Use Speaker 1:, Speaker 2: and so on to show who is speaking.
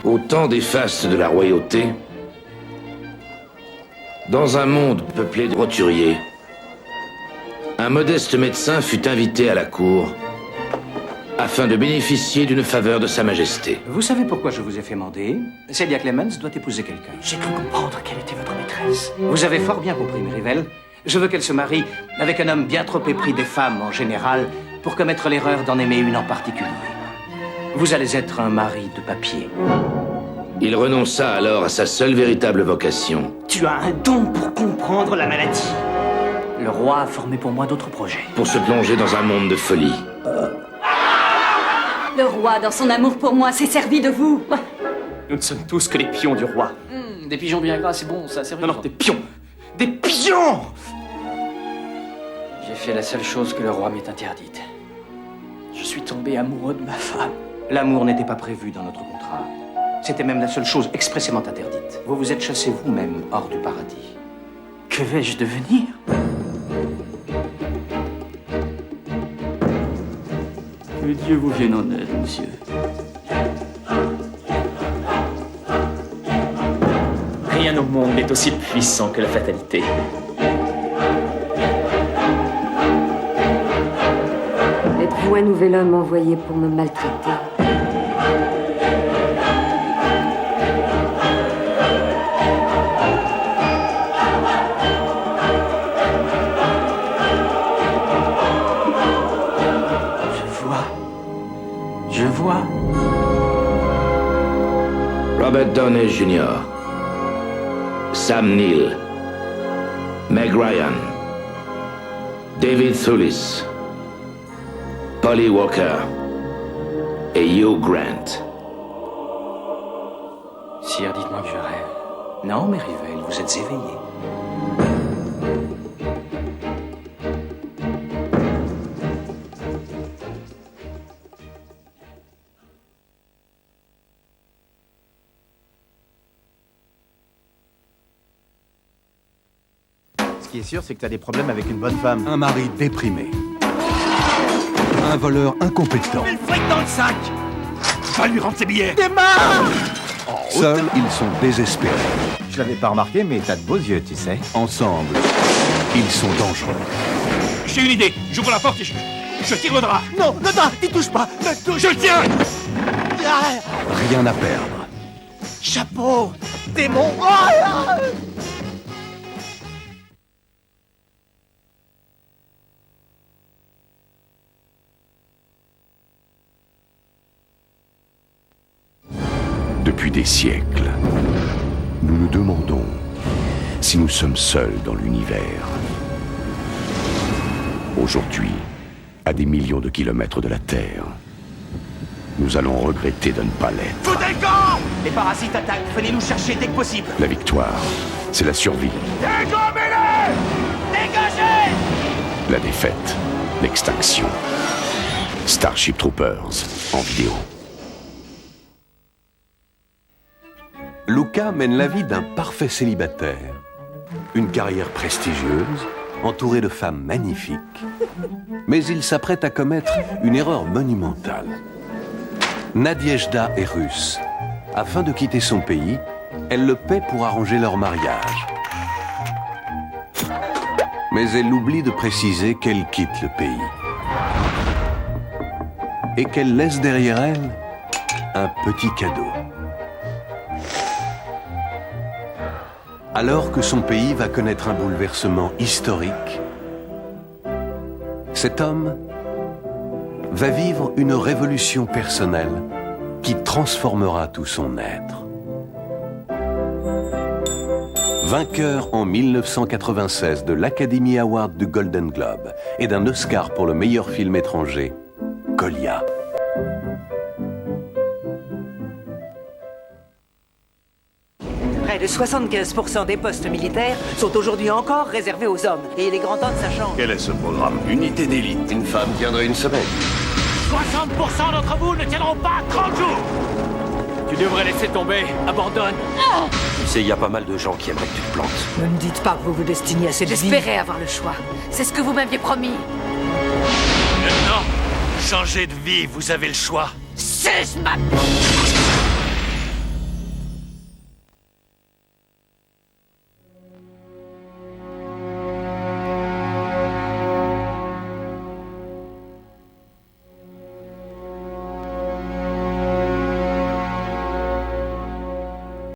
Speaker 1: Au temps des fastes de la royauté, dans un monde peuplé de roturiers, un modeste médecin fut invité à la cour afin de bénéficier d'une faveur de Sa Majesté.
Speaker 2: Vous savez pourquoi je vous ai fait mander? Celia Clemens doit épouser quelqu'un. J'ai cru comprendre quelle était votre maîtresse. Vous avez fort bien compris, Merivel. Je veux qu'elle se marie avec un homme bien trop épris des femmes en général pour commettre l'erreur d'en aimer une en particulier. Vous allez être un mari de papier.
Speaker 1: Il renonça alors à sa seule véritable vocation.
Speaker 2: Tu as un don pour comprendre la maladie. Le roi a formé pour moi d'autres projets.
Speaker 1: Pour se plonger dans un monde de folie.
Speaker 3: Le roi, dans son amour pour moi, s'est servi de vous.
Speaker 2: Nous ne sommes tous que les pions du roi.
Speaker 4: Des pigeons bien gras, c'est bon, ça sert.
Speaker 2: Non, des pions. Des pions!
Speaker 4: J'ai fait la seule chose que le roi m'ait interdite. Je suis tombé amoureux de ma femme.
Speaker 2: L'amour n'était pas prévu dans notre contrat. C'était même la seule chose expressément interdite. Vous vous êtes chassé vous-même hors du paradis.
Speaker 4: Que vais-je devenir? Que Dieu vous vienne en aide, monsieur.
Speaker 5: Rien au monde n'est aussi puissant que la fatalité.
Speaker 3: Êtes-vous un nouvel homme envoyé pour me maltraiter?
Speaker 2: Je vois.
Speaker 1: Robert Downey Jr., Sam Neill, Meg Ryan, David Thewlis, Polly Walker et Hugh Grant.
Speaker 2: Sire, dites-moi que je rêve. Non, Merivel, vous êtes éveillé.
Speaker 6: Ce qui est sûr, c'est que t'as des problèmes avec une bonne femme.
Speaker 7: Un mari déprimé. Un voleur incompétent.
Speaker 6: Mets le fric dans le sac!
Speaker 7: Va lui rendre ses billets.
Speaker 6: Des mains!
Speaker 7: Seuls, ils sont désespérés.
Speaker 6: Je l'avais pas remarqué, mais t'as de beaux yeux, tu sais.
Speaker 7: Ensemble, ils sont dangereux.
Speaker 8: J'ai une idée. J'ouvre la porte et je tire le drap.
Speaker 6: Non, le drap, n'y touche pas! Ne touche...
Speaker 8: Je le tiens!
Speaker 7: Rien à perdre.
Speaker 6: Chapeau! Démon! Oh là!
Speaker 7: Depuis des siècles, nous nous demandons si nous sommes seuls dans l'univers. Aujourd'hui, à des millions de kilomètres de la Terre, nous allons regretter de ne pas l'être.
Speaker 6: Foutez le camp! Les parasites attaquent, venez nous chercher dès que possible.
Speaker 7: La victoire, c'est la survie.
Speaker 6: Dégommez-les! Dégagez!
Speaker 7: La défaite, l'extinction. Starship Troopers, en vidéo. Luca mène la vie d'un parfait célibataire. Une carrière prestigieuse, entouré de femmes magnifiques. Mais il s'apprête à commettre une erreur monumentale. Nadiejda est russe. Afin de quitter son pays, elle le paie pour arranger leur mariage. Mais elle oublie de préciser qu'elle quitte le pays. Et qu'elle laisse derrière elle un petit cadeau. Alors que son pays va connaître un bouleversement historique, cet homme va vivre une révolution personnelle qui transformera tout son être. Vainqueur en 1996 de l'Academy Award du Golden Globe et d'un Oscar pour le meilleur film étranger, Golia.
Speaker 9: Près de 75% des postes militaires sont aujourd'hui encore réservés aux hommes. Et il est grand temps que ça change.
Speaker 8: Quel est ce programme? Unité d'élite.
Speaker 7: Une femme tiendrait une semaine.
Speaker 8: 60% d'entre vous ne tiendront pas 30 jours. Tu devrais laisser tomber. Abandonne.
Speaker 5: Tu sais, il y a pas mal de gens qui aimeraient que tu te plantes.
Speaker 9: Ne me dites pas que vous vous destinez à cette vie.
Speaker 3: J'espérais avoir le choix. C'est ce que vous m'aviez promis.
Speaker 8: Maintenant, changez de vie, vous avez le choix.
Speaker 3: Suce ma...